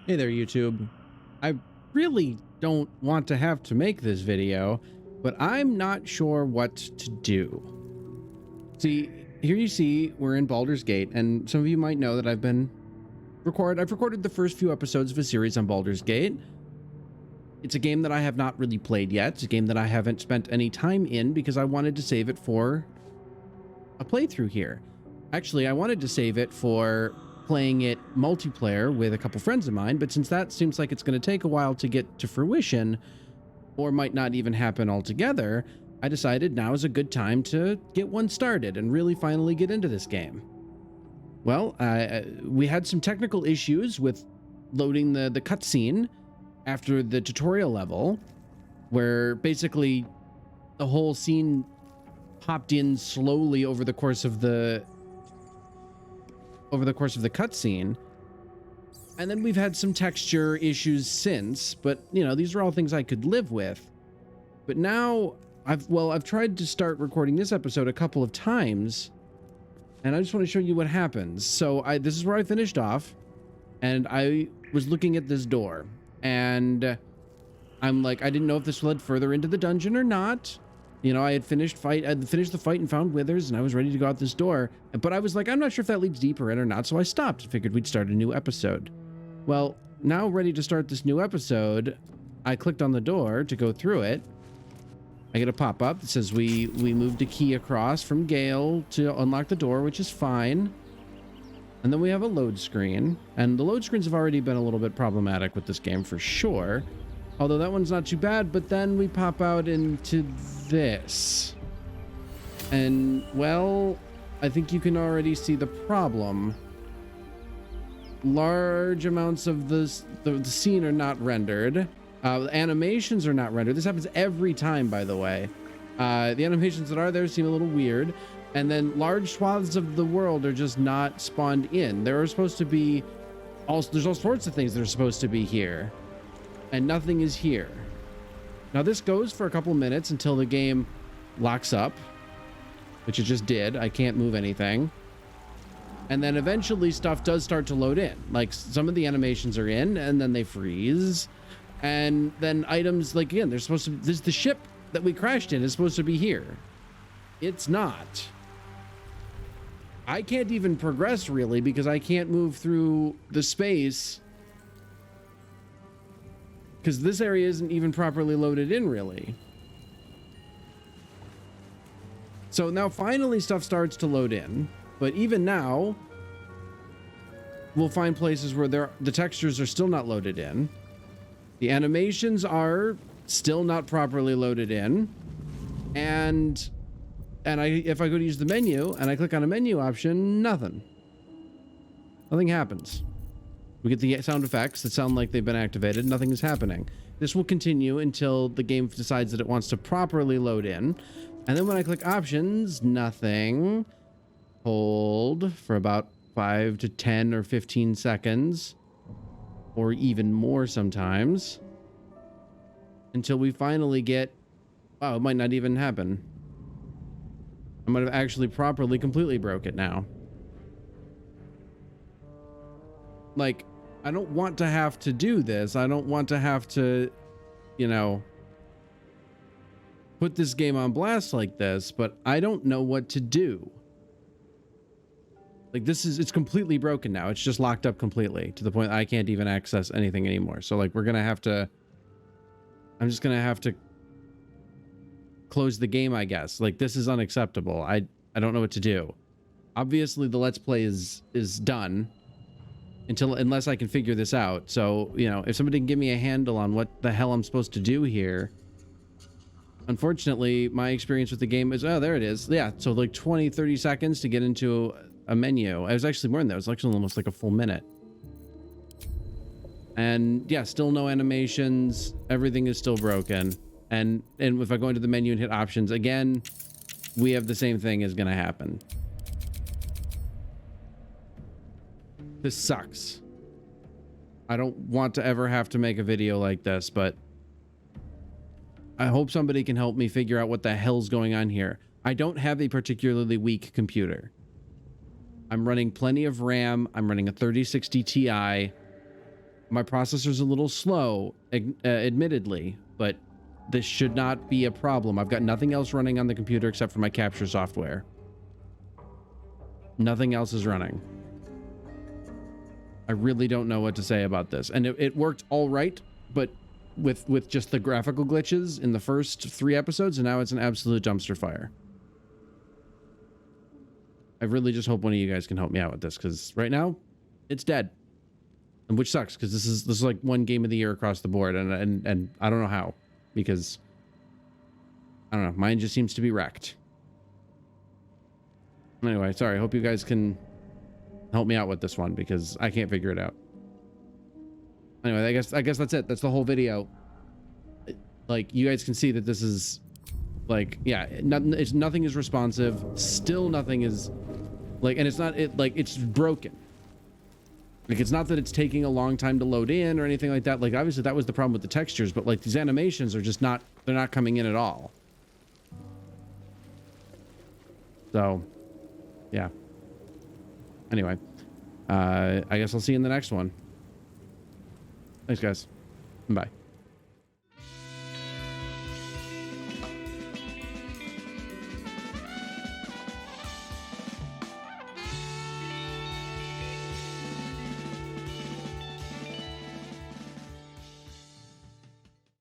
Hey there, YouTube. I really don't want to have to make this video, but I'm not sure what to do. See, here you see we're in Baldur's Gate, and some of you might know that I've recorded the first few episodes of a series on Baldur's Gate. It's a game that I have not really played yet. It's a game that I haven't spent any time in because I wanted to save it for a playthrough here. Actually, I wanted to save it for playing it multiplayer with a couple friends of mine, but since that seems like it's going to take a while to get to fruition, or might not even happen altogether, I decided now is a good time to get one started and really finally get into this game. Well, we had some technical issues with loading the cutscene after the tutorial level, where basically the whole scene popped in slowly over the course of the cutscene, and then we've had some texture issues since, but you know, these are all things I could live with. But now I've tried to start recording this episode a couple of times, and I just want to show you what happens. So this is where I finished off, and I was looking at this door, and I'm like, I didn't know if this led further into the dungeon or not. You know, I had finished the fight and found withers, and I was ready to go out this door. But I was like, I'm not sure if that leads deeper in or not, so I stopped and figured we'd start a new episode. Well, now ready to start this new episode, I clicked on the door to go through it. I get a pop-up that says we moved a key across from Gale to unlock the door, which is fine. And then we have a load screen, and the load screens have already been a little bit problematic with this game for sure. Although that one's not too bad, but then we pop out into this. And, well, I think you can already see the problem. Large amounts of the scene are not rendered. Animations are not rendered. This happens every time, by the way. The animations that are there seem a little weird. And then large swaths of the world are just not spawned in. There are supposed to be... there's all sorts of things that are supposed to be here. And nothing is here. Now this goes for a couple minutes until the game locks up, which it just did. I can't move anything. And then eventually stuff does start to load in. Like some of the animations are in and then they freeze. And then items, like again, they're supposed to, this the ship that we crashed in is supposed to be here. It's not. I can't even progress really because I can't move through the space because this area isn't even properly loaded in really. So now finally stuff starts to load in, but even now we'll find places where the textures are still not loaded in. The animations are still not properly loaded in. And if I go to use the menu and I click on a menu option, nothing happens. We get the sound effects that sound like they've been activated. Nothing is happening. This will continue until the game decides that it wants to properly load in. And then when I click options, nothing. Hold for about 5 to 10 or 15 seconds, or even more sometimes, until we finally get, oh, it might not even happen. I might have actually properly completely broke it now. Like, I don't want to have to do this. I don't want to have to, you know, put this game on blast like this, but I don't know what to do. Like it's completely broken now. It's just locked up completely to the point I can't even access anything anymore. So like I'm just gonna have to close the game, I guess. Like this is unacceptable. I don't know what to do. Obviously the Let's Play is done unless I can figure this out. So, you know, if somebody can give me a handle on what the hell I'm supposed to do here. Unfortunately, my experience with the game is, oh, there it is. Yeah, so like 20-30 seconds to get into a menu. I was actually more than that. It was actually almost like a full minute. And yeah, still no animations. Everything is still broken. And if I go into the menu and hit options again, we have the same thing is going to happen. This sucks. I don't want to ever have to make a video like this, but I hope somebody can help me figure out what the hell's going on here. I don't have a particularly weak computer. I'm running plenty of RAM. I'm running a 3060 Ti. My processor's a little slow, admittedly, but this should not be a problem. I've got nothing else running on the computer except for my capture software. Nothing else is running. I really don't know what to say about this. And it worked all right, but with just the graphical glitches in the first 3 episodes, and now it's an absolute dumpster fire. I really just hope one of you guys can help me out with this, because right now, it's dead. And which sucks, because this is like one game of the year across the board, and I don't know how, because I don't know, mine just seems to be wrecked. Anyway, sorry, I hope you guys can help me out with this one, because I can't figure it out. Anyway, I guess that's it. That's the whole video. Like, you guys can see that this is like, yeah, nothing is responsive. Still nothing is like, and it's not, it's broken. Like, it's not that it's taking a long time to load in or anything like that. Like, obviously that was the problem with the textures, but like these animations are just not, they're not coming in at all. So, yeah. Anyway, I guess I'll see you in the next one. Thanks, guys. Bye.